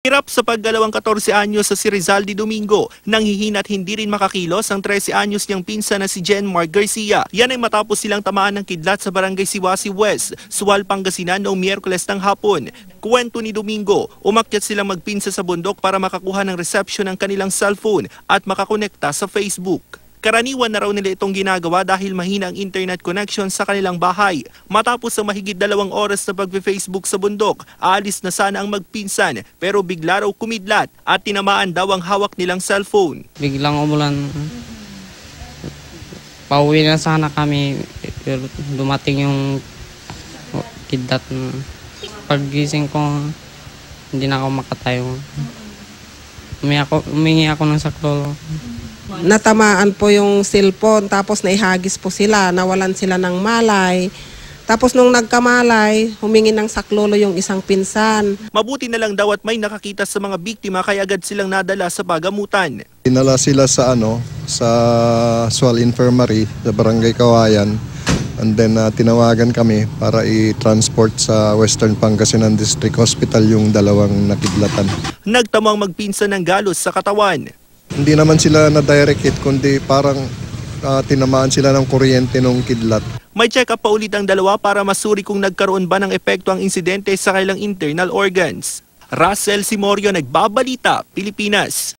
Hirap sa paggalawang 14 anyos sa si Rizaldi Domingo, nanghihina at hindi rin makakilos ang 13 anyos niyang pinsan na si Jen Mark Garcia. Yan ay matapos silang tamaan ng kidlat sa barangay Siwasi West, Sual, Pangasinan noong Miyerkules ng hapon. Kuwento ni Domingo, umakyat silang magpinsa sa bundok para makakuha ng reception ng kanilang cellphone at makakonekta sa Facebook. Karaniwan na raw nila itong ginagawa dahil mahina ang internet connection sa kanilang bahay. Matapos ang mahigit 2 oras na pagpe-Facebook sa bundok, aalis na sana ang magpinsan pero bigla raw kumidlat at tinamaan daw ang hawak nilang cellphone. Biglang umulan. Pauwi na sana kami pero dumating yung kidlat. Paggising ko, hindi na ako makatayo. Humingi ako ng saklolo. Natamaan po yung cellphone, tapos naihagis po sila, nawalan sila ng malay. Tapos nung nagkamalay, humingi ng saklolo yung isang pinsan. Mabuti na lang daw at may nakakita sa mga biktima kaya agad silang nadala sa pagamutan. Dinala sila sa sa Sual Infirmary sa Barangay Kawayan, and then tinawagan kami para i-transport sa Western Pangasinan District Hospital yung dalawang nakidlatan. Nagtamo ang magpinsan ng galos sa katawan. Hindi naman sila na-direct hit, kundi parang tinamaan sila ng kuryente nung kidlat. May check-up pa ulit ang dalawa para masuri kung nagkaroon ba ng epekto ang insidente sa kanilang internal organs. Russell Simorio, Nagbabalita, Pilipinas.